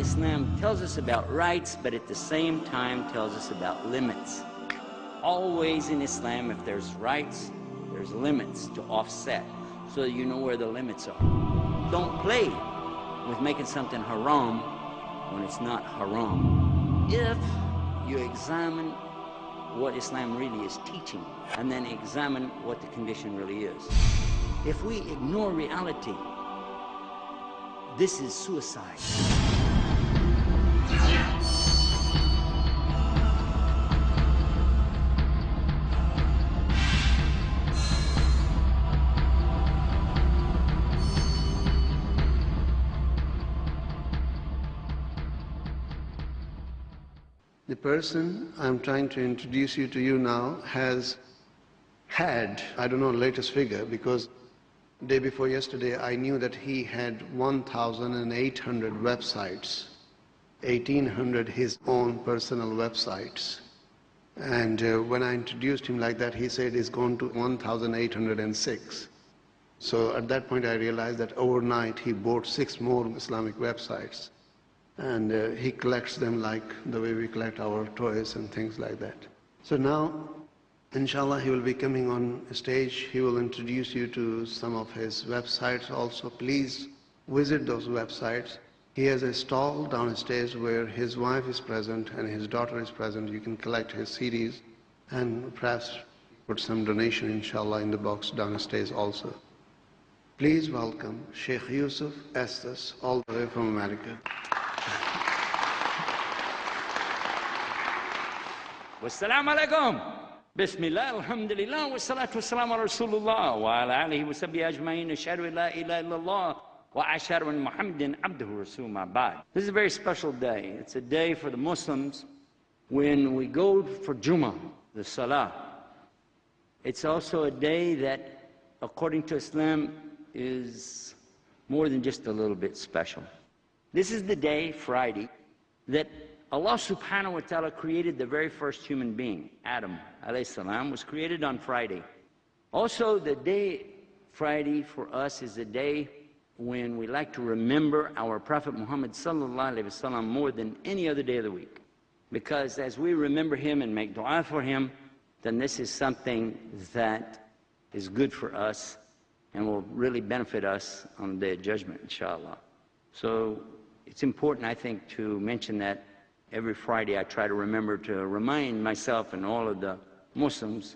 Islam tells us about rights, but at the same time tells us about limits. Always in Islam, if there's rights, there's limits to offset, so that you know where the limits are. Don't play with making something haram when it's not haram. If you examine what Islam really is teaching, and then examine what the condition really is. If we ignore reality, this is suicide. The person I'm trying to introduce you to you now has had, I don't know the latest figure, because day before yesterday I knew that he had 1,800 websites, 1,800 his own personal websites. And when I introduced him like that, he said he's gone to 1,806. So at that point I realized that overnight he bought 6 more Islamic websites. And he collects them like the way we collect our toys and things like that. So now, inshallah, he will be coming on stage. He will introduce you to some of his websites also. Please visit those websites. He has a stall downstairs where his wife is present and his daughter is present. You can collect his CDs and perhaps put some donation, inshallah, in the box downstairs also. Please welcome Sheikh Yusuf Estes, all the way from America. Wassalamu alaikum. Bismillah, alhamdulillah, wassalatu wassalamu ala Rasulullah wa ala alihi wa sahbihi ajma'in, ashhadu an la ilaha illallah wa ashhadu anna Muhammadan abduhu rasul ma ba'd. This is a very special day. It's a day for the Muslims when we go for Jummah, the Salah. It's also a day that, according to Islam, is more than just a little bit special. This is the day, Friday, that Allah subhanahu wa ta'ala created the very first human being. Adam alayhi salam was created on Friday. Also, the day Friday for us is a day when we like to remember our Prophet Muhammad sallallahu alayhi wasallam more than any other day of the week. Because as we remember him and make dua for him, then this is something that is good for us and will really benefit us on the Day of Judgment, inshallah. So it's important, I think, to mention that every Friday I try to remember to remind myself and all of the Muslims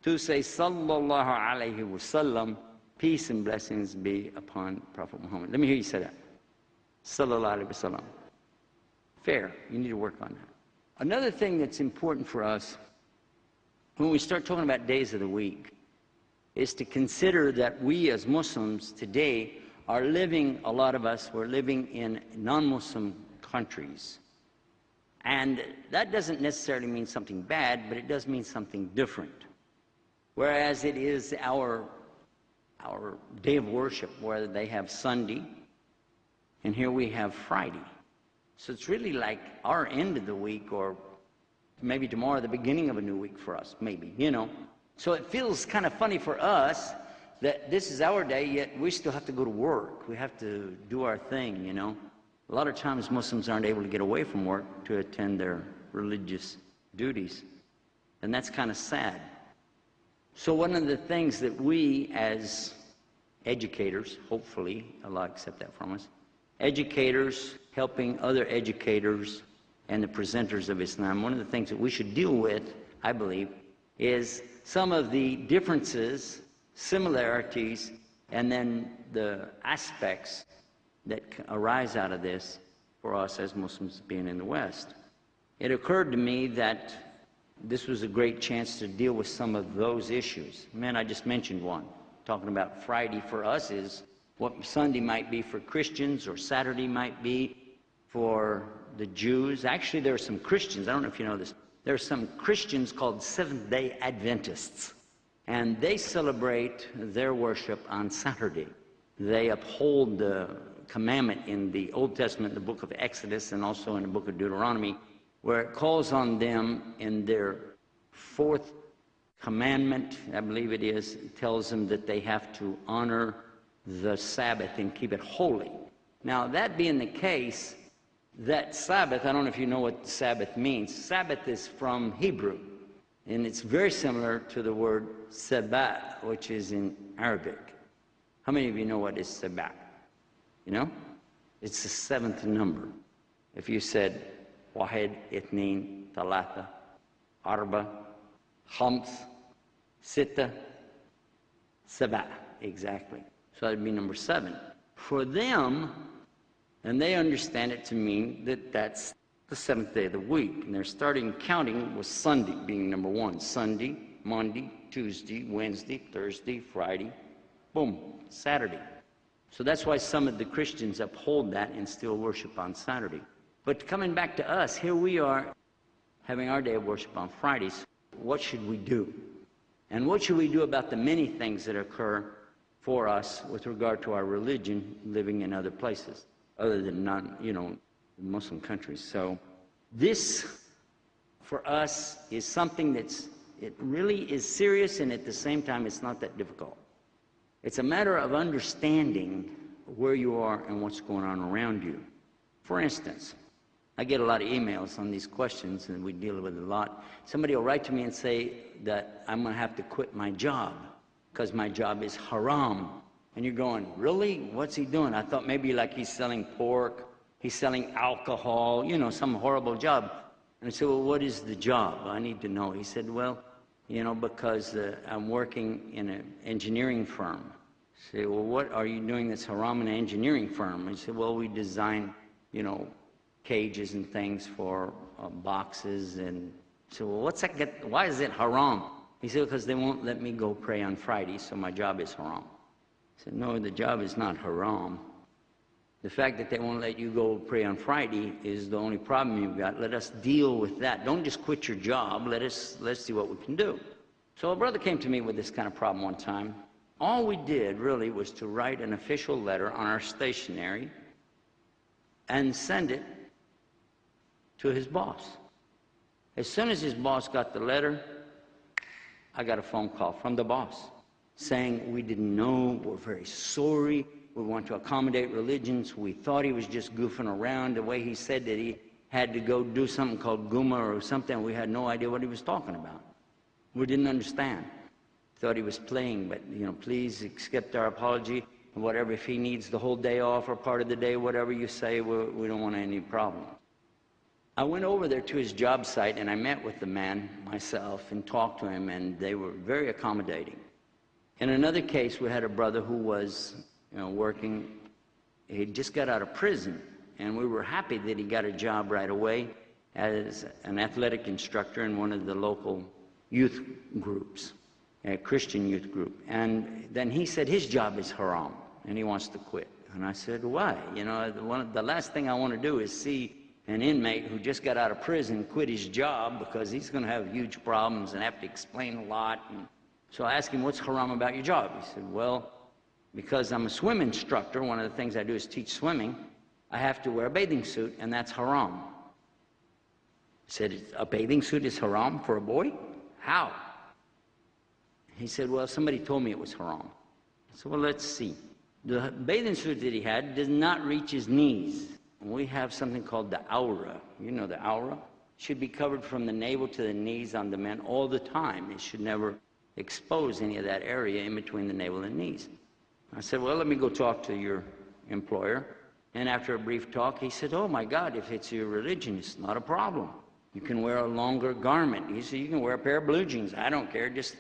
to say sallallahu alayhi wa sallam, peace and blessings be upon Prophet Muhammad. Let me hear you say that. Sallallahu alayhi wa sallam. Fair, you need to work on that. Another thing that's important for us when we start talking about days of the week is to consider that we as Muslims today are living, a lot of us, we're living in non-Muslim countries. And that doesn't necessarily mean something bad, but it does mean something different. Whereas it is our day of worship, where they have Sunday, and here we have Friday. So it's really like our end of the week, or maybe tomorrow the beginning of a new week for us, maybe, you know. So it feels kind of funny for us that this is our day, yet we still have to go to work. We have to do our thing, you know. A lot of times Muslims aren't able to get away from work to attend their religious duties, and that's kind of sad. So one of the things that we as educators, hopefully Allah accept that from us, educators helping other educators and the presenters of Islam, one of the things that we should deal with, I believe, is some of the differences, similarities, and then the aspects that arise out of this for us as Muslims being in the West. It occurred to me that this was a great chance to deal with some of those issues. Man, I just mentioned one. Talking about Friday for us is what Sunday might be for Christians, or Saturday might be for the Jews. Actually, there are some Christians, I don't know if you know this, there are some Christians called Seventh-day Adventists, and they celebrate their worship on Saturday. They uphold the commandment in the Old Testament, the book of Exodus, and also in the book of Deuteronomy, where it calls on them in their 4th commandment, I believe it is, it tells them that they have to honor the Sabbath and keep it holy. Now, that being the case, that Sabbath, I don't know if you know what Sabbath means. Sabbath is from Hebrew, and it's very similar to the word Sabbat, which is in Arabic. How many of you know what is Sabbat? You know? It's the seventh number. If you said Wahid, Ithneen, Thalatha, Arba, Khams, Sitta, Sabah, exactly. So that'd be number 7. For them, and they understand it to mean that that's the 7th day of the week. And they're starting counting with Sunday being number 1. Sunday, Monday, Tuesday, Wednesday, Thursday, Friday, boom, Saturday. So that's why some of the Christians uphold that and still worship on Saturday. But coming back to us, here we are having our day of worship on Fridays. What should we do? And what should we do about the many things that occur for us with regard to our religion living in other places, other than Muslim countries? So this, for us, is something it really is serious, and at the same time, it's not that difficult. It's a matter of understanding where you are and what's going on around you. For instance, I get a lot of emails on these questions, and we deal with it a lot. Somebody will write to me and say that I'm going to have to quit my job because my job is haram. And you're going, really? What's he doing? I thought maybe like he's selling pork, he's selling alcohol, some horrible job. And I said, well, what is the job? I need to know. He said, well, because I'm working in an engineering firm. I say, well, what are you doing that's haram in an engineering firm? He said, well, we design, cages and things for boxes. And so, well, what's that why is it haram? He said, because they won't let me go pray on Friday, so my job is haram. I said, no, the job is not haram. The fact that they won't let you go pray on Friday is the only problem you've got. Let us deal with that. Don't just quit your job. Let's see what we can do. So a brother came to me with this kind of problem one time. All we did really was to write an official letter on our stationery and send it to his boss. As soon as his boss got the letter, I got a phone call from the boss saying, we didn't know, we're very sorry, we want to accommodate religions. We thought he was just goofing around the way he said that he had to go do something called Guma or something. We had no idea what he was talking about. We didn't understand. Thought he was playing, but please accept our apology and whatever. If he needs the whole day off or part of the day, whatever you say, we don't want any problem. I went over there to his job site and I met with the man myself and talked to him, and they were very accommodating. In another case, we had a brother who was working. He just got out of prison, and we were happy that he got a job right away as an athletic instructor in one of the local youth groups, a Christian youth group. And then he said his job is haram and he wants to quit. And I said, why? The last thing I want to do is see an inmate who just got out of prison quit his job, because he's going to have huge problems and have to explain a lot. And so I asked him, what's haram about your job? He said, well, because I'm a swim instructor, one of the things I do is teach swimming, I have to wear a bathing suit, and that's haram. I said, a bathing suit is haram for a boy? How? He said, well, somebody told me it was haram. I said, well, let's see. The bathing suit that he had does not reach his knees. We have something called the aura. You know the aura? It should be covered from the navel to the knees on the men all the time. It should never expose any of that area in between the navel and knees. I said, well, let me go talk to your employer. And after a brief talk, he said, oh my God, if it's your religion, it's not a problem. You can wear a longer garment. He said, you can wear a pair of blue jeans. I don't care. Just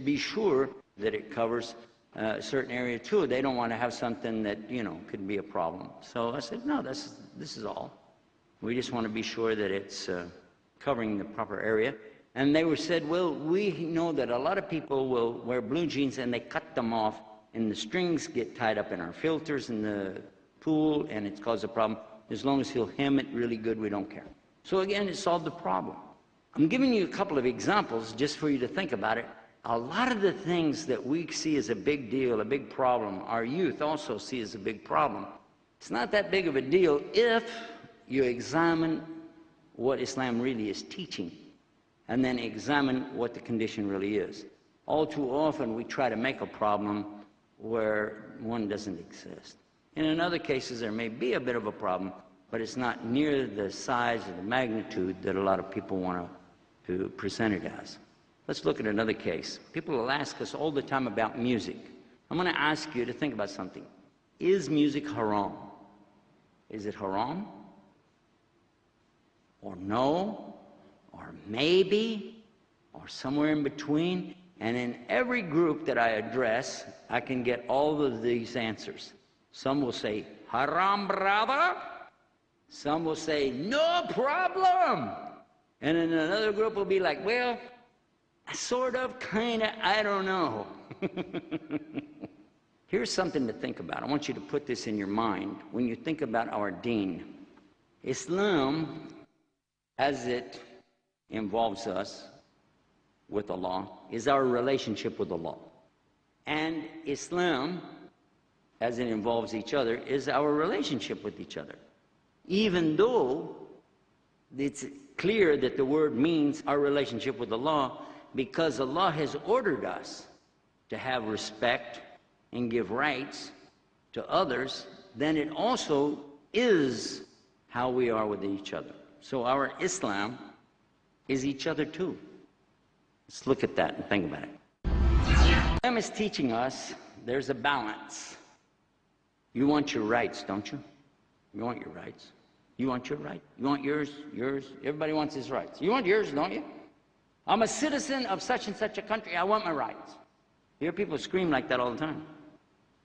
be sure that it covers a certain area too. They don't want to have something that, could be a problem. So I said, no, this is all. We just want to be sure that it's covering the proper area. And they said, well, we know that a lot of people will wear blue jeans and they cut them off, and the strings get tied up in our filters in the pool, and it's caused a problem. As long as he'll hem it really good, we don't care. So again, it solved the problem. I'm giving you a couple of examples just for you to think about it. A lot of the things that we see as a big deal, a big problem, our youth also see as a big problem. It's not that big of a deal if you examine what Islam really is teaching, and then examine what the condition really is. All too often, we try to make a problem where one doesn't exist. And in other cases, there may be a bit of a problem, but it's not near the size or the magnitude that a lot of people want to present it as. Let's look at another case. People will ask us all the time about music. I'm going to ask you to think about something. Is music haram? Is it haram? Or no? Or maybe? Or somewhere in between? And in every group that I address, I can get all of these answers. Some will say, haram, brother. Some will say, no problem. And then another group will be like, well, sort of, kind of, I don't know. Here's something to think about. I want you to put this in your mind when you think about our deen. Islam, as it involves us with Allah, is our relationship with Allah. And Islam, as it involves each other, is our relationship with each other. Even though it's clear that the word means our relationship with Allah, because Allah has ordered us to have respect and give rights to others, then it also is how we are with each other. So our Islam is each other too. Let's look at that and think about it. Islam is teaching us there's a balance. You want your rights, don't you? You want your rights. You want your right. You want yours, yours. Everybody wants his rights. You want yours, don't you? I'm a citizen of such and such a country. I want my rights. You hear people scream like that all the time.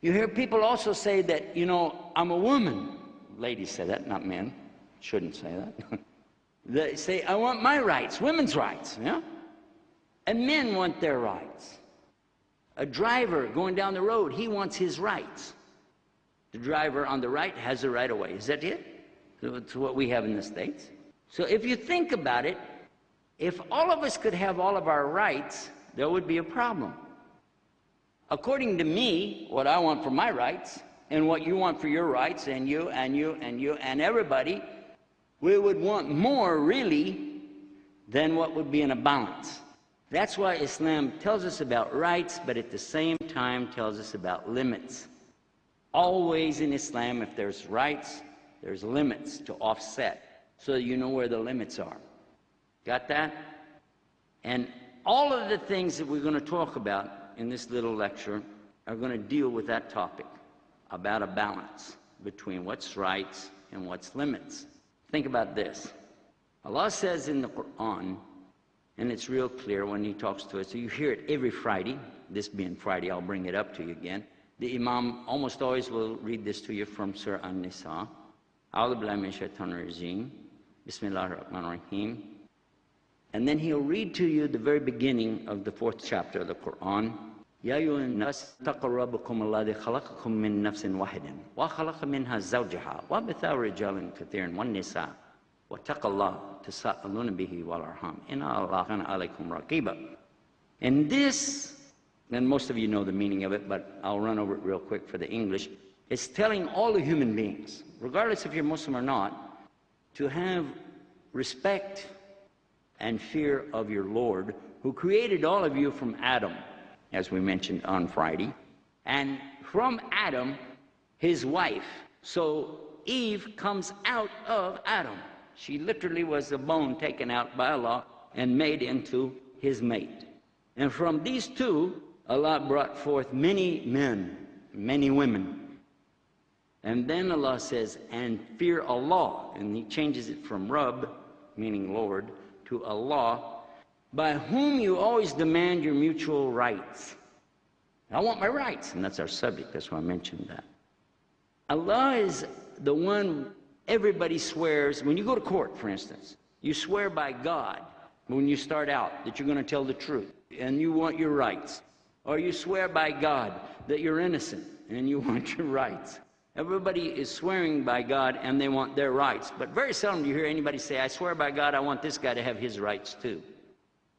You hear people also say that, you know, I'm a woman. Ladies say that, not men. Shouldn't say that. They say, I want my rights, women's rights, yeah? And men want their rights. A driver going down the road, he wants his rights. The driver on the right has a right of way. Is that it? It's what we have in the States. So if you think about it, if all of us could have all of our rights, there would be a problem. According to me, what I want for my rights, and what you want for your rights, and you, and you, and you, and everybody, we would want more, really, than what would be in a balance. That's why Islam tells us about rights, but at the same time tells us about limits. Always in Islam, if there's rights, there's limits to offset, so you know where the limits are. Got that? And all of the things that we're going to talk about in this little lecture are going to deal with that topic, about a balance between what's rights and what's limits. Think about this. Allah says in the Quran, and it's real clear when He talks to us, so you hear it every Friday. This being Friday, I'll bring it up to you again. The Imam almost always will read this to you from Surah An-Nisa. A'udhu billahi minash shaitanir rajim. Bismillahir rahmanir rahim. And then he'll read to you the very beginning of the 4th chapter of the Quran. Ya ayyuhan nas taqu rabbakum alladhi khalaqakum min nafsin wahidin wa khalaqa minha zawjaha wa batha rijalan kathiran wan nisa wa taqallaha tasaaluna bihi wal arham inna Allaha kana alaykum raqiba. And this, and most of you know the meaning of it, but I'll run over it real quick for the English. It's telling all the human beings, regardless if you're Muslim or not, to have respect and fear of your Lord, who created all of you from Adam, as we mentioned on Friday, and from Adam, his wife. So Eve comes out of Adam. She literally was a bone taken out by Allah and made into his mate. And from these two, Allah brought forth many men, many women. And then Allah says, and fear Allah, and He changes it from Rabb, meaning Lord, to Allah, by whom you always demand your mutual rights. I want my rights, and that's our subject, that's why I mentioned that. Allah is the one everybody swears, when you go to court, for instance, you swear by God when you start out that you're going to tell the truth, and you want your rights. Or you swear by God that you're innocent, and you want your rights. Everybody is swearing by God and they want their rights. But very seldom do you hear anybody say, I swear by God, I want this guy to have his rights too.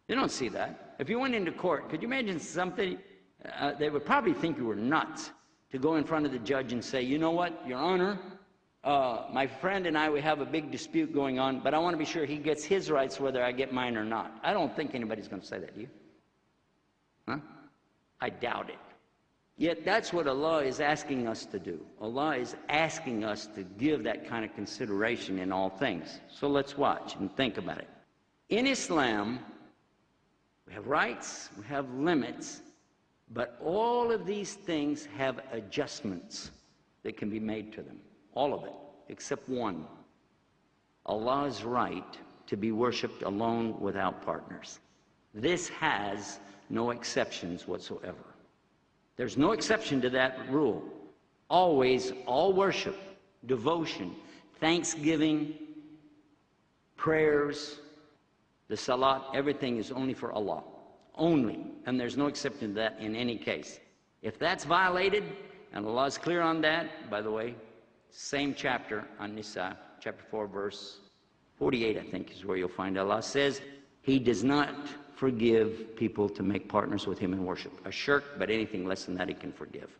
You don't see that. If you went into court, could you imagine something? They would probably think you were nuts to go in front of the judge and say, you know what, Your Honor, my friend and I, we have a big dispute going on, but I want to be sure he gets his rights whether I get mine or not. I don't think anybody's going to say that, do you? Huh? I doubt it. Yet that's what Allah is asking us to do. Allah is asking us to give that kind of consideration in all things. So let's watch and think about it. In Islam, we have rights, we have limits, but all of these things have adjustments that can be made to them. All of it, except one. Allah's right to be worshipped alone without partners. This has no exceptions whatsoever. There's no exception to that rule. Always, all worship, devotion, thanksgiving, prayers, the salat, everything is only for Allah. Only. And there's no exception to that in any case. If that's violated, and Allah is clear on that, by the way, same chapter on Nisa, chapter 4, verse 48, I think, is where you'll find Allah says, He does not forgive people to make partners with Him in worship. A shirk, but anything less than that He can forgive.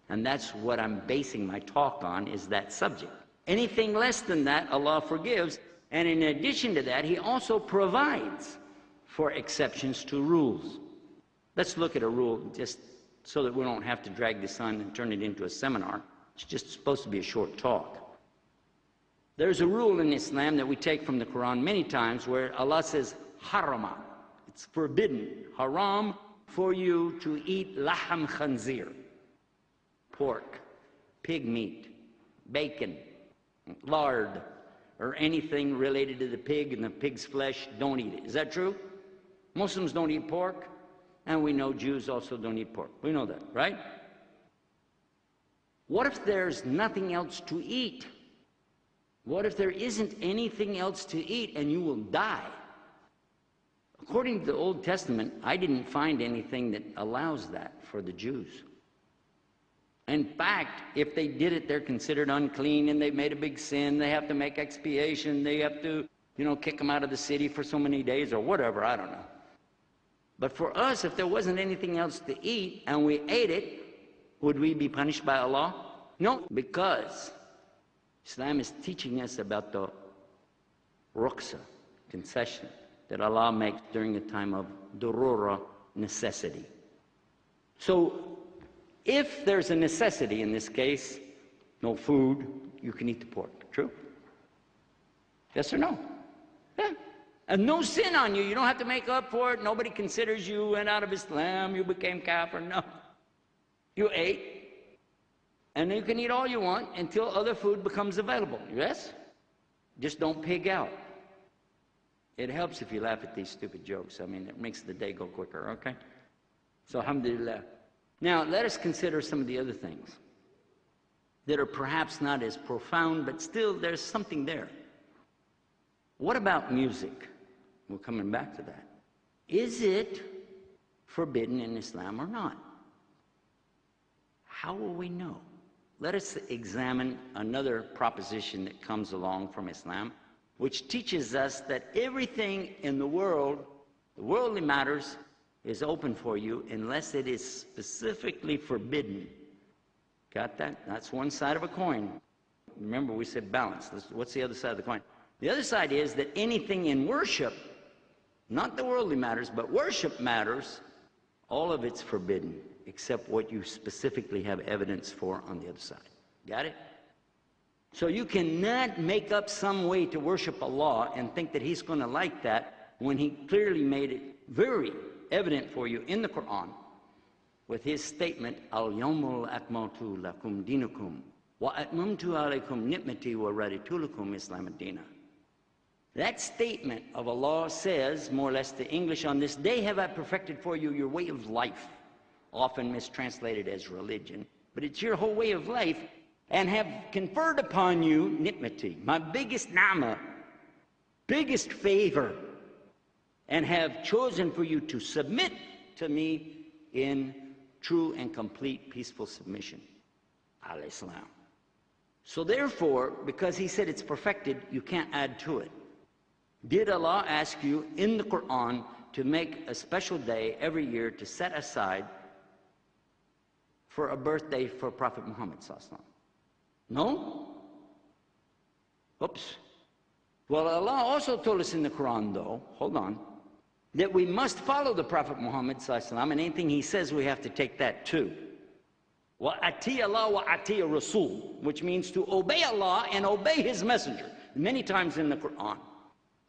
And that's what I'm basing my talk on, is that subject. Anything less than that, Allah forgives. And in addition to that, He also provides for exceptions to rules. Let's look at a rule just so that we don't have to drag this on and turn it into a seminar. It's just supposed to be a short talk. There's a rule in Islam that we take from the Quran many times where Allah says, harama. It's forbidden, haram, for you to eat laham khanzir, pork, pig meat, bacon, lard, or anything related to the pig and the pig's flesh. Don't eat it. Is that true? Muslims don't eat pork, and we know Jews also don't eat pork. We know that, right? What if there's nothing else to eat? What if there isn't anything else to eat and you will die? According to the Old Testament, I didn't find anything that allows that for the Jews. In fact, if they did it, they're considered unclean and they've made a big sin. They have to make expiation. They have to, kick them out of the city for so many days or whatever, I don't know. But for us, if there wasn't anything else to eat and we ate it, would we be punished by Allah? No, because Islam is teaching us about the ruqsa, concession, that Allah makes during a time of durura, necessity. So, if there's a necessity in this case, no food, you can eat the pork. True? Yes or no? Yeah. And no sin on you. You don't have to make up for it. Nobody considers you went out of Islam, you became kafir. No. You ate. And you can eat all you want until other food becomes available. Yes? Just don't pig out. It helps if you laugh at these stupid jokes. I mean, it makes the day go quicker, okay? So, alhamdulillah. Now, let us consider some of the other things that are perhaps not as profound, but still there's something there. What about music? We're coming back to that. Is it forbidden in Islam or not? How will we know? Let us examine another proposition that comes along from Islam, which teaches us that everything in the world, the worldly matters, is open for you unless it is specifically forbidden. Got that? That's one side of a coin. Remember, we said balance. What's the other side of the coin? The other side is that anything in worship, not the worldly matters, but worship matters, all of it's forbidden, except what you specifically have evidence for on the other side. Got it? So you cannot make up some way to worship Allah and think that He's going to like that when He clearly made it very evident for you in the Quran with His statement, Al-Yawmul Akmaltu Lakum Dinukum wa Atmamtu Alaykum Ni'mati wa Raditu Lakum Islam ad-Dina. That statement of Allah says, more or less the English, on this day have I perfected for you your way of life, often mistranslated as religion, but it's your whole way of life, and have conferred upon you ni'mati, my biggest ni'mah, biggest favor, and have chosen for you to submit to me in true and complete peaceful submission. Al-Islam. So therefore, because He said it's perfected, you can't add to it. Did Allah ask you in the Quran to make a special day every year to set aside for a birthday for Prophet Muhammad sallallahu alaihi wasallam? No? Oops. Well, Allah also told us in the Quran, though, hold on, that we must follow the Prophet Muhammad sallallahu alaihi wasallam, and anything he says, we have to take that too. وَأَتِيَ اللَّهُ وَأَتِيَ الرَّسُولِ, which means to obey Allah and obey His Messenger. Many times in the Quran.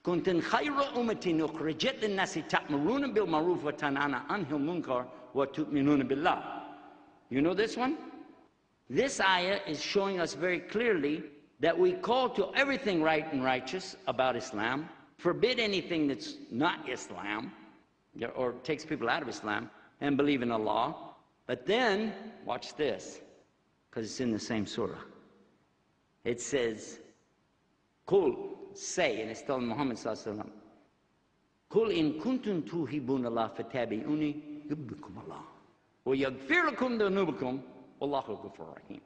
كُنْتُمْ خَيْرَ أُمَّةٍ أُخْرِجَتْ لِلنَّاسِ تَأْمُرُونَ بِالْمَعْرُوفِ وَتَنْهَوْنَ عَنِ الْمُنكَرِ وَتُؤْمِنُونَ بِاللَّهِ. You know this one? This ayah is showing us very clearly that we call to everything right and righteous about Islam, forbid anything that's not Islam, or takes people out of Islam, and believe in Allah. But then, watch this, because it's in the same surah. It says, Qul, say, and it's telling Muhammad sallallahu alaihi wasallam, Qul in kuntum tuhibun Allah fatabi'uni yubbikum Allah. Wa yaghfir lakum dhunubakum wallahu ghafurur rahim.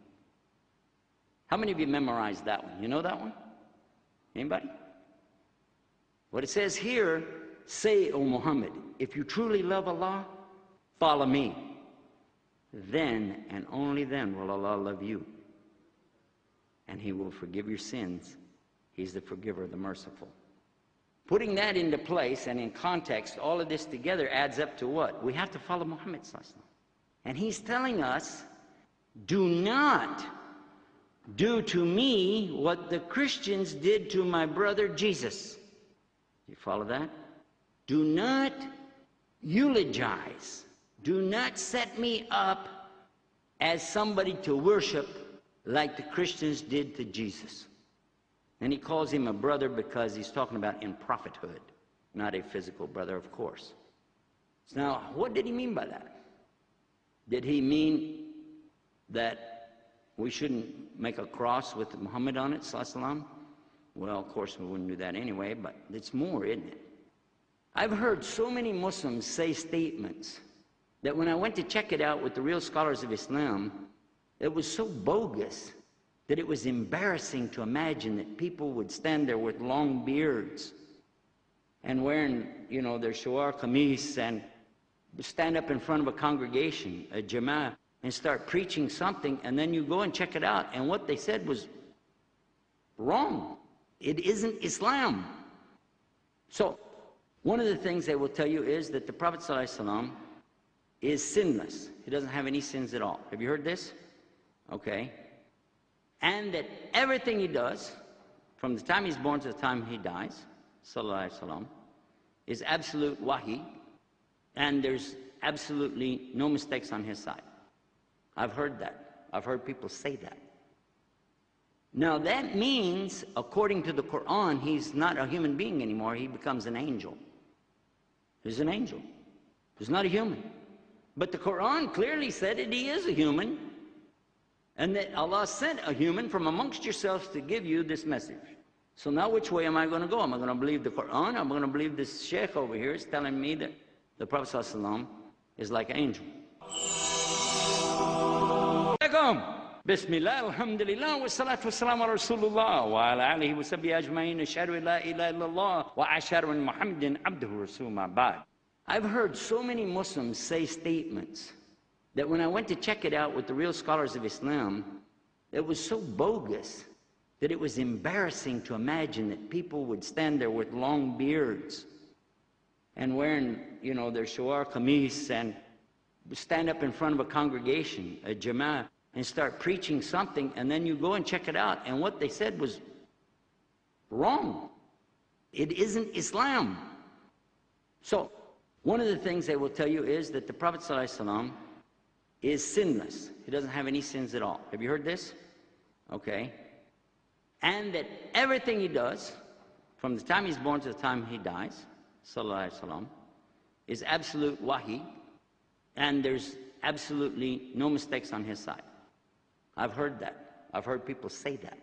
How many of you memorized that one? You know that one? Anybody? What it says here, say, O Muhammad, if you truly love Allah, follow me. Then and only then will Allah love you. And He will forgive your sins. He's the forgiver, the merciful. Putting that into place and in context, all of this together adds up to what? We have to follow Muhammad sallallahu alaihi wasallam. And he's telling us, do not do to me what the Christians did to my brother Jesus. You follow that? Do not eulogize. Do not set me up as somebody to worship like the Christians did to Jesus. And he calls him a brother because he's talking about in prophethood, not a physical brother, of course. So now, what did he mean by that? Did he mean that we shouldn't make a cross with Muhammad on it, sallallahu alaihi wasallam? Well, of course, we wouldn't do that anyway, but it's more, isn't it? I've heard so many Muslims say statements that when I went to check it out with the real scholars of Islam, it was so bogus that it was embarrassing to imagine that people would stand there with long beards and wearing, you know, their shawar kameez and stand up in front of a congregation, a jama'ah, and start preaching something, and then you go and check it out, and what they said was wrong. It isn't Islam. So, one of the things they will tell you is that the Prophet ﷺ is sinless. He doesn't have any sins at all. Have you heard this? Okay. And that everything he does, from the time he's born to the time he dies, sallallahu alaihi wasallam, is absolute wahi, and there's absolutely no mistakes on his side. I've heard that. I've heard people say that. Now that means, according to the Quran, he's not a human being anymore. He becomes an angel. He's an angel. He's not a human. But the Quran clearly said that he is a human, and that Allah sent a human from amongst yourselves to give you this message. So now which way am I going to go? Am I going to believe the Quran? I'm going to believe this sheikh over here is telling me that the Prophet ﷺ is like an angel. Bismillah, alhamdulillah, wa salatu wa salam ala Rasulullah, wa ala alihi wa sabbihi ajma'in, ashhadu an la ilaha illallah, wa ashhadu an Muhammadan abduhu rasulullah ba'd. I've heard so many Muslims say statements that when I went to check it out with the real scholars of Islam, it was so bogus that it was embarrassing to imagine that people would stand there with long beards and wearing, you know, their shawar kameez and stand up in front of a congregation, a jama'ah, and start preaching something, and then you go and check it out, and what they said was wrong. It isn't Islam. So, one of the things they will tell you is that the Prophet ﷺ is sinless. He doesn't have any sins at all. Have you heard this? Okay. And that everything he does, from the time he's born to the time he dies, sallallahu alaihi wasallam, is absolute wahi, and there's absolutely no mistakes on his side. I've heard that. I've heard people say that.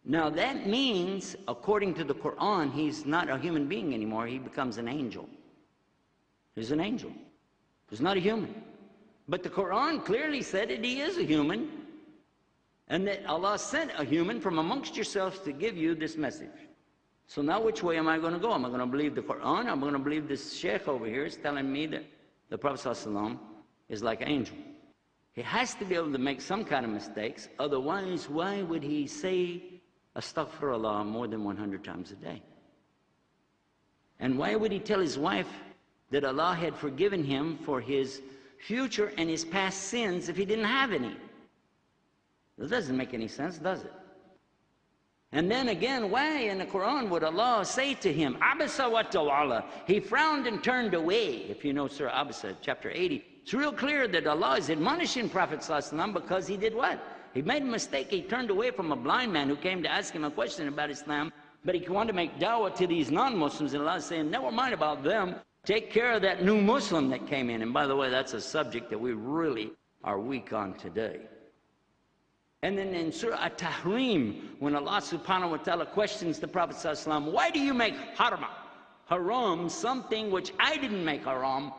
Now that means, according to the Quran, he's not a human being anymore. He becomes an angel. He's an angel. He's not a human. But the Quran clearly said that he is a human, and that Allah sent a human from amongst yourselves to give you this message. So now which way am I going to go? Am I going to believe the Quran? I'm going to believe this sheikh over here is telling me that the Prophet ﷺ is like an angel. He has to be able to make some kind of mistakes, otherwise why would he say astaghfirullah more than 100 times a day? And why would he tell his wife that Allah had forgiven him for his future and his past sins if he didn't have any? That doesn't make any sense, does it? And then again, why in the Quran would Allah say to him, Abasa wa tawala? He frowned and turned away. If you know Surah Abasa, chapter 80, it's real clear that Allah is admonishing Prophet ﷺ because he did what? He made a mistake. He turned away from a blind man who came to ask him a question about Islam, but he wanted to make dawah to these non-Muslims, and Allah is saying, never mind about them. Take care of that new Muslim that came in. And by the way, that's a subject that we really are weak on today. And then in Surah At-Tahrim, when Allah subhanahu wa ta'ala questions the Prophet ﷺ, why do you make haram something which I didn't make haram?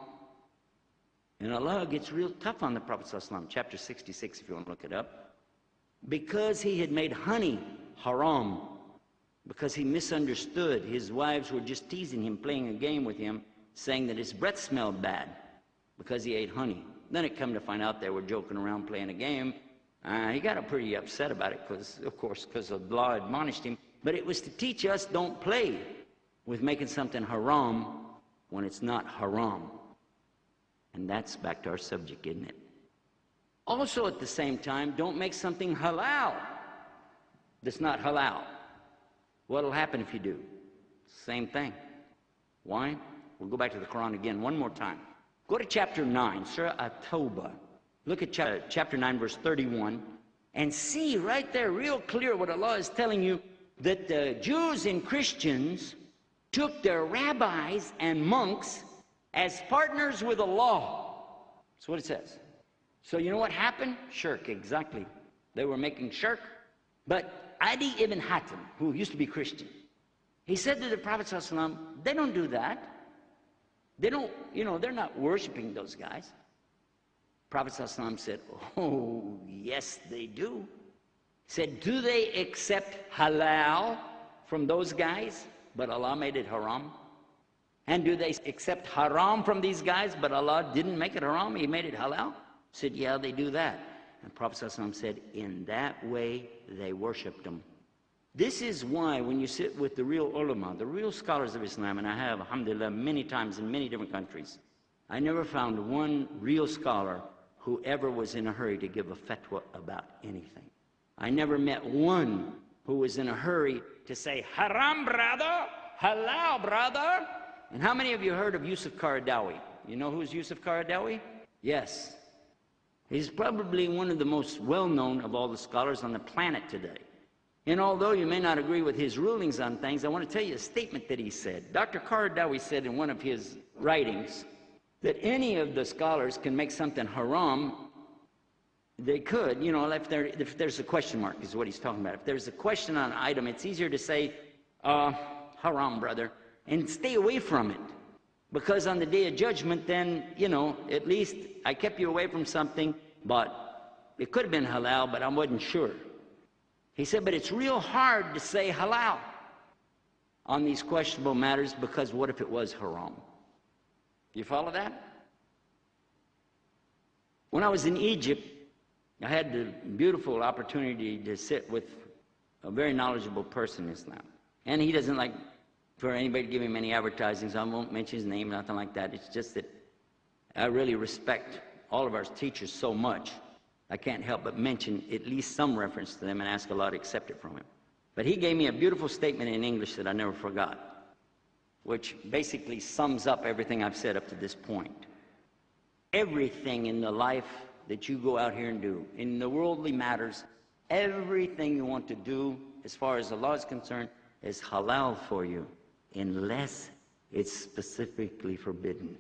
And Allah gets real tough on the Prophet ﷺ, chapter 66, if you want to look it up. Because he had made honey haram, because he misunderstood. His wives were just teasing him, playing a game with him, saying that his breath smelled bad because he ate honey. Then it come to find out they were joking around playing a game. He got pretty upset about it because, of course, because Allah admonished him. But it was to teach us don't play with making something haram when it's not haram. And that's back to our subject, isn't it? Also at the same time, don't make something halal that's not halal. What'll happen if you do? Same thing. Why? We'll go back to the Quran again one more time. Go to chapter 9, Surah At-Tawbah. Look at chapter 9, verse 31, and see right there real clear what Allah is telling you, that the Jews and Christians took their rabbis and monks as partners with Allah. That's what it says. So you know what happened? Shirk, exactly. They were making shirk. But Adi ibn Hatim, who used to be Christian, he said to the Prophet ﷺ, they don't do that. They don't, they're not worshiping those guys. Prophet ﷺ said, oh, yes, they do. He said, do they accept halal from those guys, but Allah made it haram? And do they accept haram from these guys, but Allah didn't make it haram? He made it halal? He said, yeah, they do that. And Prophet ﷺ said, in that way, they worshipped them. This is why when you sit with the real ulama, the real scholars of Islam, and I have, alhamdulillah, many times in many different countries, I never found one real scholar who ever was in a hurry to give a fatwa about anything. I never met one who was in a hurry to say, haram, brother, halal, brother. And how many of you heard of Yusuf Qaradawi? You know who's Yusuf Qaradawi? Yes. He's probably one of the most well-known of all the scholars on the planet today. And although you may not agree with his rulings on things, I want to tell you a statement that he said. Dr. Qaradawi said in one of his writings that any of the scholars can make something haram. They could, if there's a question mark is what he's talking about. If there's a question on an item, it's easier to say, haram, brother, and stay away from it. Because on the day of judgment, then, at least I kept you away from something, but it could have been halal, but I wasn't sure. He said, but it's real hard to say halal on these questionable matters, because what if it was haram? You follow that? When I was in Egypt, I had the beautiful opportunity to sit with a very knowledgeable person in Islam. And he doesn't like for anybody to give him any advertising, so I won't mention his name, nothing like that. It's just that I really respect all of our teachers so much, I can't help but mention at least some reference to them and ask Allah to accept it from him. But he gave me a beautiful statement in English that I never forgot, which basically sums up everything I've said up to this point. Everything in the life that you go out here and do, in the worldly matters, everything you want to do, as far as Allah is concerned, is halal for you, unless it's specifically forbidden.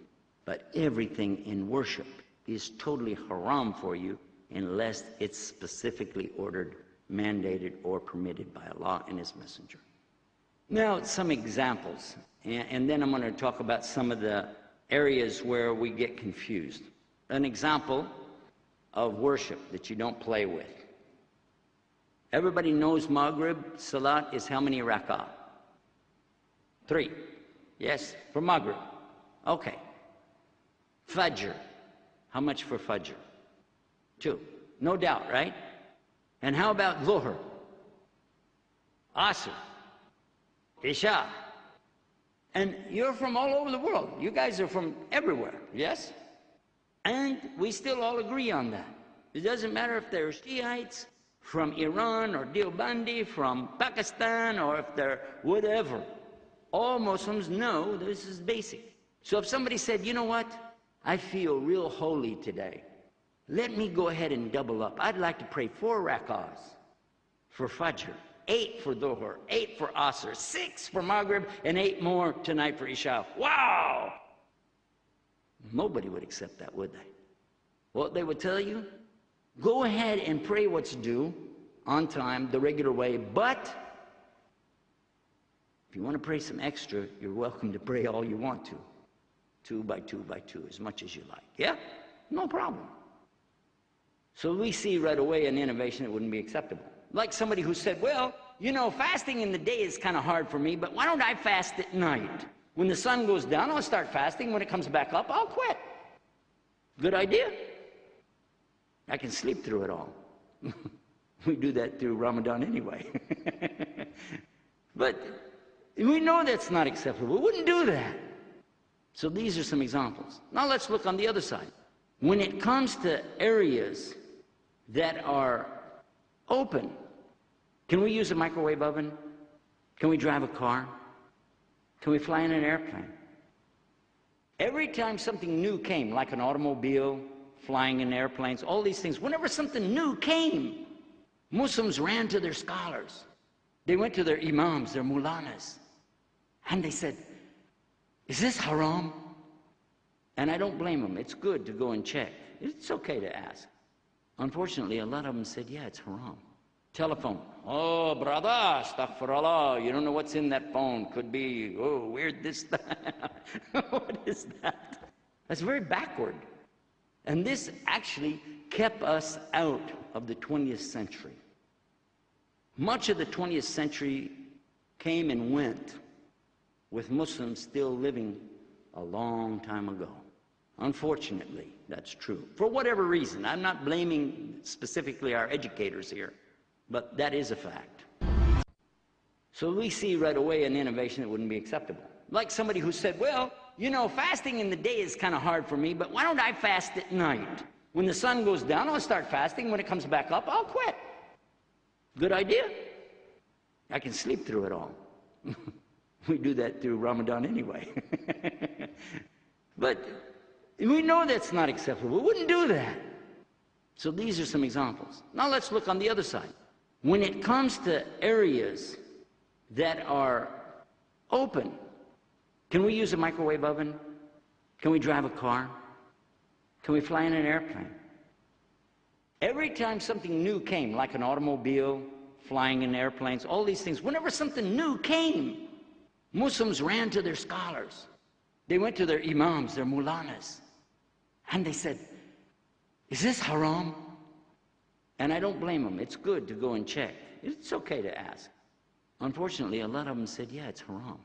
But everything in worship is totally haram for you, unless it's specifically ordered, mandated, or permitted by Allah and His Messenger. Now, some examples, and then I'm going to talk about some of the areas where we get confused. An example of worship that you don't play with. Everybody knows Maghrib Salat is how many rak'ah? 3. Yes, for Maghrib. Okay. Fajr. How much for Fajr? 2. No doubt, right? And how about Dhuhr? Asr? Isha? And you're from all over the world. You guys are from everywhere, yes? And we still all agree on that. It doesn't matter if they're Shiites from Iran or Deobandi from Pakistan or if they're whatever. All Muslims know this is basic. So if somebody said, you know what, I feel real holy today, let me go ahead and double up. I'd like to pray 4 rak'ahs for Fajr, 8 for Dhuhr, 8 for Asr, 6 for Maghrib, and 8 more tonight for Isha. Wow! Nobody would accept that, would they? What they would tell you? Go ahead and pray what's due, on time, the regular way, but if you want to pray some extra, you're welcome to pray all you want to. 2 by 2 by 2, as much as you like. Yeah? No problem. So we see right away an innovation that wouldn't be acceptable. Like somebody who said, well, you know, fasting in the day is kind of hard for me, but why don't I fast at night? When the sun goes down, I'll start fasting. When it comes back up, I'll quit. Good idea? I can sleep through it all. We do that through Ramadan anyway. But we know that's not acceptable. We wouldn't do that. So these are some examples. Now let's look on the other side. When it comes to areas that are open, can we use a microwave oven? Can we drive a car? Can we fly in an airplane? Every time something new came, like an automobile, flying in airplanes, all these things, whenever something new came, Muslims ran to their scholars. They went to their imams, their mulanas, and they said, is this haram? And I don't blame them. It's good to go and check. It's okay to ask. Unfortunately, a lot of them said, yeah, it's haram. Telephone. Oh, brother, astaghfirullah. You don't know what's in that phone. Could be, oh, weird this, that. What is that? That's very backward. And this actually kept us out of the 20th century. Much of the 20th century came and went with Muslims still living a long time ago. Unfortunately, that's true. For whatever reason, I'm not blaming specifically our educators here, but that is a fact. So we see right away an innovation that wouldn't be acceptable. Like somebody who said, well, you know, fasting in the day is kind of hard for me, but why don't I fast at night? When the sun goes down, I'll start fasting. When it comes back up, I'll quit. Good idea? I can sleep through it all. We do that through Ramadan anyway. But we know that's not acceptable. We wouldn't do that. So these are some examples. Now let's look on the other side. When it comes to areas that are open, can we use a microwave oven? Can we drive a car? Can we fly in an airplane? Every time something new came, like an automobile, flying in airplanes, all these things, whenever something new came, Muslims ran to their scholars. They went to their imams, their mulanas, and they said, is this haram? And I don't blame them. It's good to go and check. It's okay to ask. Unfortunately, a lot of them said, yeah, it's haram.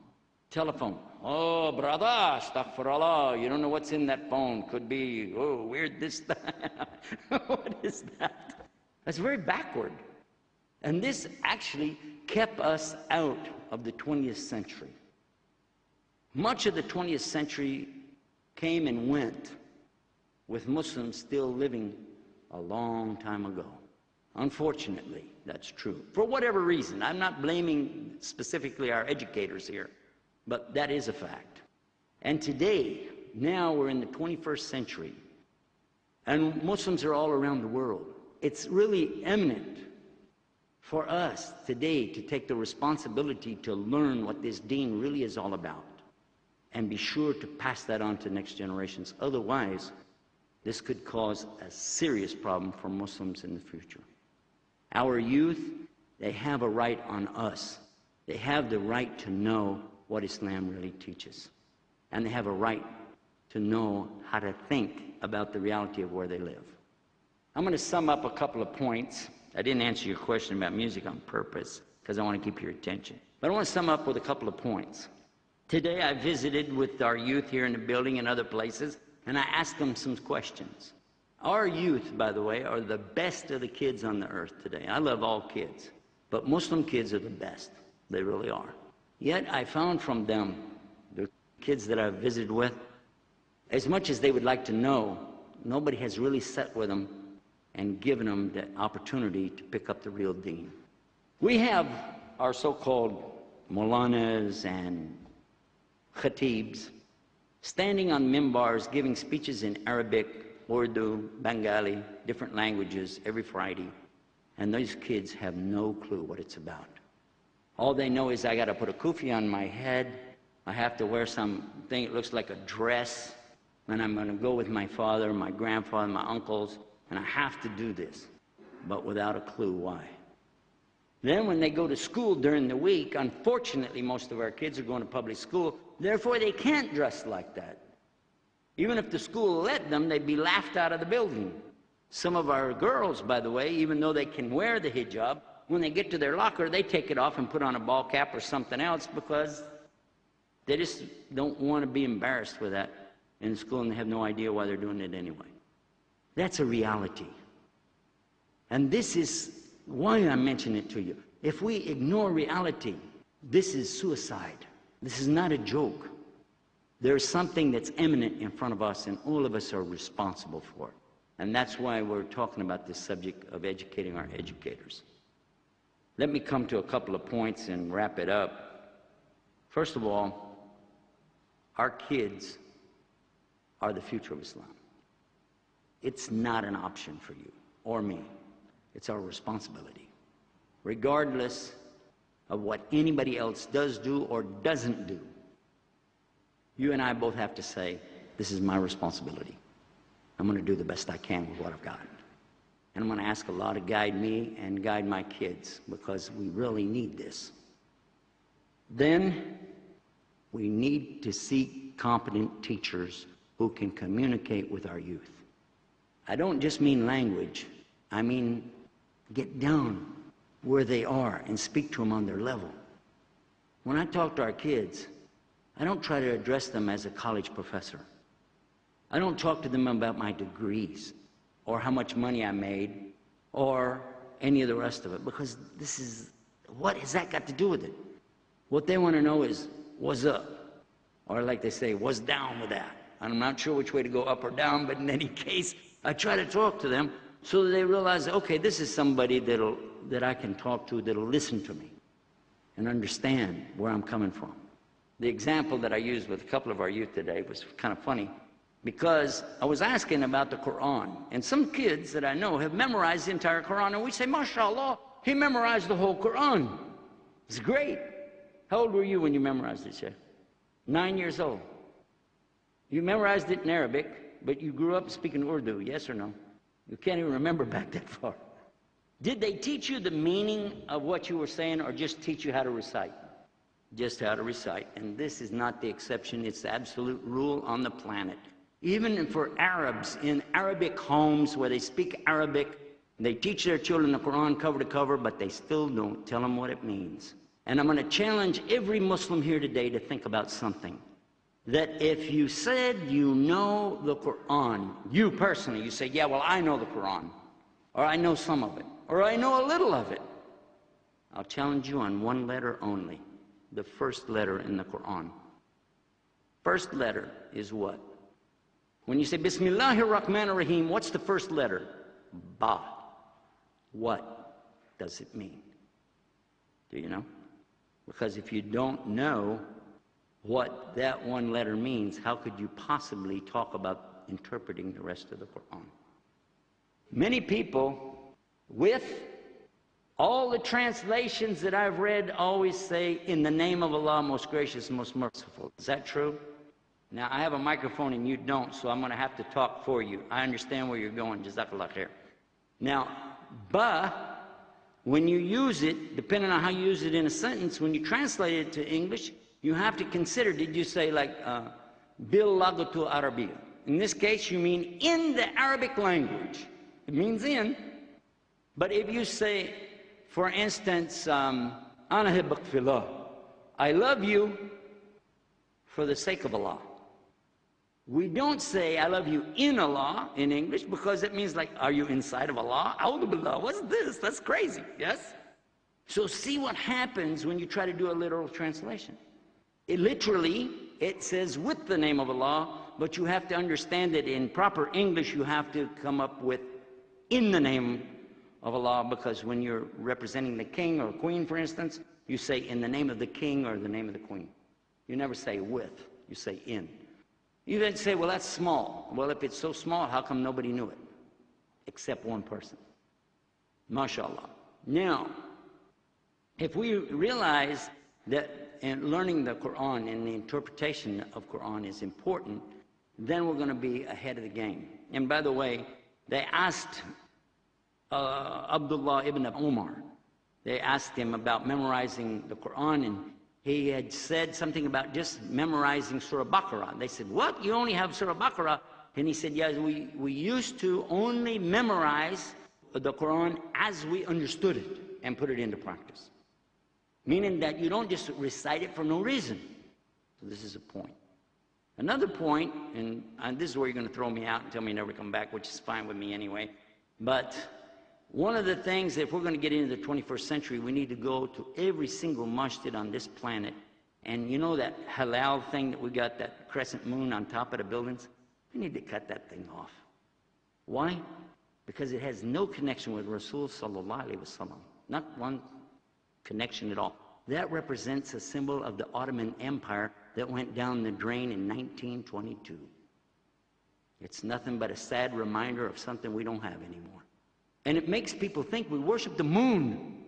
Telephone. Oh, brother, astaghfirullah. You don't know what's in that phone. Could be, oh, weird this, that. What is that? That's very backward. And this actually kept us out of the 20th century. Much of the 20th century came and went with Muslims still living a long time ago. Unfortunately, that's true. For whatever reason, I'm not blaming specifically our educators here, but that is a fact. And today, now we're in the 21st century, and Muslims are all around the world. It's really eminent for us today to take the responsibility to learn what this deen really is all about and be sure to pass that on to next generations. Otherwise, this could cause a serious problem for Muslims in the future. Our youth, they have a right on us. They have the right to know what Islam really teaches. And they have a right to know how to think about the reality of where they live. I'm going to sum up a couple of points. I didn't answer your question about music on purpose because I want to keep your attention. But I want to sum up with a couple of points. Today I visited with our youth here in the building and other places, and I asked them some questions. Our youth, by the way, are the best of the kids on the earth today. I love all kids, but Muslim kids are the best. They really are. Yet I found from them, the kids that I've visited with, as much as they would like to know Nobody has really sat with them and given them the opportunity to pick up the real deen. We have our so-called Mawlanas and Khatibs standing on mimbars giving speeches in Arabic, Urdu, Bengali, different languages every Friday, and those kids have no clue what it's about. All they know is I got to put a kufi on my head, I have to wear something that looks like a dress, and I'm going to go with my father, my grandfather, my uncles, and I have to do this, but without a clue why. Then when they go to school during the week, unfortunately most of our kids are going to public school, therefore they can't dress like that. Even if the school let them, they'd be laughed out of the building. Some of our girls, by the way, even though they can wear the hijab, when they get to their locker, they take it off and put on a ball cap or something else because they just don't want to be embarrassed with that in school, and they have no idea why they're doing it anyway. That's a reality. And this is why I mention it to you. If we ignore reality, this is suicide. This is not a joke. There's something that's imminent in front of us, and all of us are responsible for it. And that's why we're talking about this subject of educating our educators. Let me come to a couple of points and wrap it up. First of all, our kids are the future of Islam. It's not an option for you or me. It's our responsibility. Regardless of what anybody else does do or doesn't do, you and I both have to say, this is my responsibility. I'm going to do the best I can with what I've got. And I'm going to ask Allah to guide me and guide my kids, because we really need this. Then we need to seek competent teachers who can communicate with our youth. I don't just mean language. I mean get down where they are and speak to them on their level. When I talk to our kids, I don't try to address them as a college professor. I don't talk to them about my degrees or how much money I made or any of the rest of it, because this is, what has that got to do with it? What they want to know is, what's up? Or like they say, what's down with that? I'm not sure which way to go, up or down, but in any case, I try to talk to them so that they realize, okay, this is somebody that I can talk to, that'll listen to me and understand where I'm coming from. The example that I used with a couple of our youth today was kind of funny, because I was asking about the Quran, and some kids that I know have memorized the entire Quran, and we say, mashallah, he memorized the whole Quran. It's great. How old were you when you memorized it, Sheikh? 9 years old. You memorized it in Arabic, but you grew up speaking Urdu, yes or no? You can't even remember back that far. Did they teach you the meaning of what you were saying, or just teach you how to recite? Just how to recite. And this is not the exception, it's the absolute rule on the planet. Even for Arabs in Arabic homes where they speak Arabic, they teach their children the Quran cover to cover, but they still don't tell them what it means. And I'm going to challenge every Muslim here today to think about something. That if you said you know the Quran, you personally, you say, yeah, well, I know the Quran, or I know some of it, or I know a little of it, I'll challenge you on one letter only, the first letter in the Quran. First letter is what? When you say Bismillahir Rahmanir Rahim, what's the first letter? Ba. What does it mean? Do you know? Because if you don't know what that one letter means, how could you possibly talk about interpreting the rest of the Quran? Many people, with all the translations that I've read, always say, in the name of Allah, most gracious, most merciful. Is that true? Now, I have a microphone and you don't, so I'm going to have to talk for you. I understand where you're going. Jazakallah khair. Now, ba, when you use it, depending on how you use it in a sentence, when you translate it to English, you have to consider, did you say like, bil lagatu Arabiya? In this case, you mean in the Arabic language. It means in. But if you say, for instance, ana hibbak fillah, I love you for the sake of Allah. We don't say, I love you in Allah in English, because it means like, are you inside of Allah? A'udhu billah, what's this? That's crazy, yes? So see what happens when you try to do a literal translation. It literally, it says with the name of Allah, but you have to understand that in proper English you have to come up with in the name of Allah, because when you're representing the king or queen, for instance, you say in the name of the king or the name of the queen. You never say with, you say in. You then say, well, that's small. Well, if it's so small, how come nobody knew it? Except one person. MashaAllah. Now, if we realize that learning the Quran and the interpretation of Quran is important, then we're going to be ahead of the game. And by the way, they asked Abdullah ibn Umar, they asked him about memorizing the Quran, and he had said something about just memorizing Surah Baqarah. They said, what? You only have Surah Baqarah? And he said, yes, we used to only memorize the Quran as we understood it and put it into practice. Meaning that you don't just recite it for no reason. So this is a point. Another point, and this is where you're going to throw me out and tell me never come back, which is fine with me anyway. But one of the things, if we're going to get into the 21st century, we need to go to every single masjid on this planet. And you know that halal thing that we got, that crescent moon on top of the buildings? We need to cut that thing off. Why? Because it has no connection with Rasul sallallahu alaihi wasallam. Not one connection at all. That represents a symbol of the Ottoman Empire that went down the drain in 1922. It's nothing but a sad reminder of something we don't have anymore. And it makes people think we worship the moon.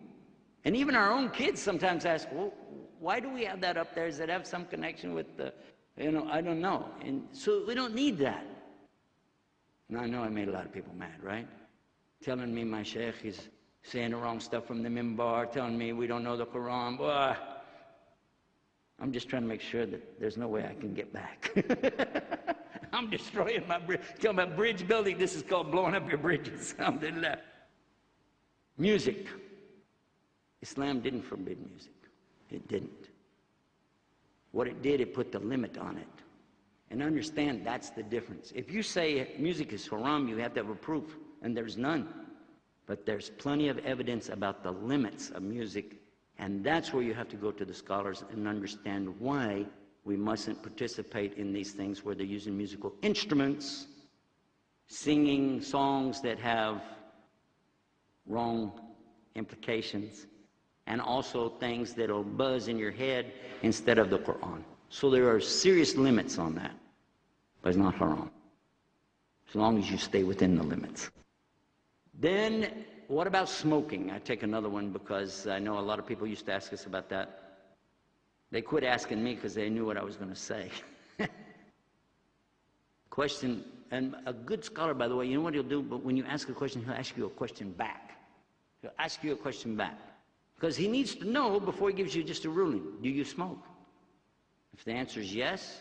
And even our own kids sometimes ask, well, why do we have that up there? Does it have some connection with the, I don't know. And so we don't need that. And I know I made a lot of people mad, right? Telling me my sheikh is saying the wrong stuff from the minbar, telling me we don't know the Quran. Boy, I'm just trying to make sure that there's no way I can get back. I'm destroying my bridge. Talking about bridge building, this is called blowing up your bridges. Alhamdulillah. Music. Islam didn't forbid music. It didn't. What it did, it put the limit on it. And understand that's the difference. If you say music is haram, you have to have a proof, and there's none. But there's plenty of evidence about the limits of music, and that's where you have to go to the scholars and understand why we mustn't participate in these things where they're using musical instruments, singing songs that have wrong implications, and also things that'll buzz in your head instead of the Quran. So there are serious limits on that, but it's not haram, as long as you stay within the limits. Then, what about smoking? I take another one because I know a lot of people used to ask us about that. They quit asking me because they knew what I was going to say. Question, and a good scholar, by the way, you know what he'll do? But when you ask a question, he'll ask you a question back. He'll ask you a question back. Because he needs to know before he gives you just a ruling. Do you smoke? If the answer is yes,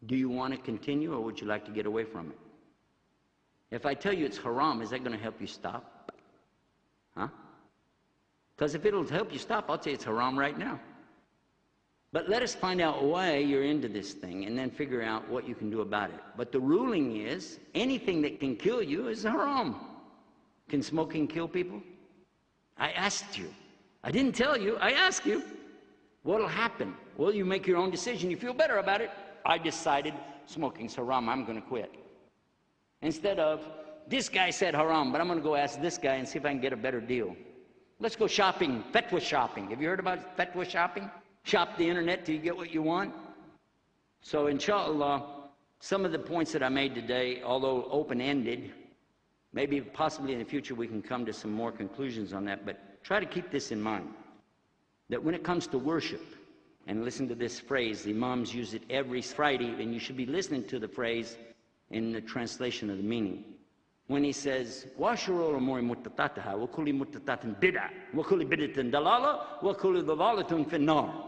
do you want to continue or would you like to get away from it? If I tell you it's haram, is that going to help you stop? Huh? Because if it'll help you stop, I'll tell you it's haram right now. But let us find out why you're into this thing and then figure out what you can do about it. But the ruling is anything that can kill you is haram. Can smoking kill people? I asked you. I didn't tell you. I asked you. What'll happen? Well, you make your own decision. You feel better about it. I decided smoking's haram. I'm going to quit. Instead of, this guy said haram, but I'm going to go ask this guy and see if I can get a better deal. Let's go shopping, fatwa shopping. Have you heard about fatwa shopping? Shop the internet till you get what you want. So inshallah, some of the points that I made today, although open-ended, maybe possibly in the future we can come to some more conclusions on that, but try to keep this in mind. That when it comes to worship, and listen to this phrase, the Imams use it every Friday, and you should be listening to the phrase in the translation of the meaning. When he says, وَاشُرُوا الْأُمُورِ مُتَّتَاتِهَا وَكُلِّ مُتَّتَاتٍ بِدْعَةٍ وَكُلِّ بِدْعَةٍ دَلَالَةٍ وَكُلِّ ضَلَالَةٍ فِي النَّارِ.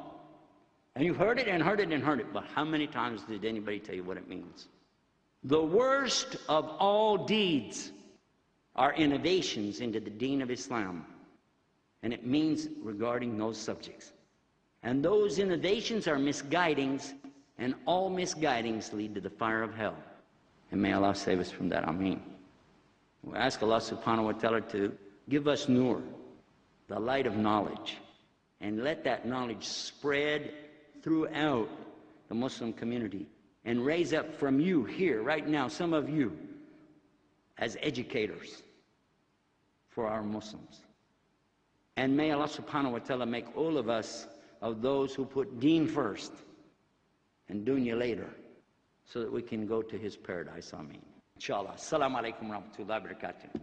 And you've heard it and heard it and heard it, but how many times did anybody tell you what it means? The worst of all deeds are innovations into the deen of Islam. And it means regarding those subjects. And those innovations are misguidings, and all misguidings lead to the fire of hell. And may Allah save us from that. Ameen. We ask Allah subhanahu wa ta'ala to give us nur, the light of knowledge, and let that knowledge spread throughout the Muslim community and raise up from you here, right now, some of you, as educators for our Muslims. And may Allah subhanahu wa ta'ala make all of us of those who put deen first and dunya later, so that we can go to his paradise. Ameen. Inshallah. Assalamu alaikum wa rahmatullahi wa barakatuh.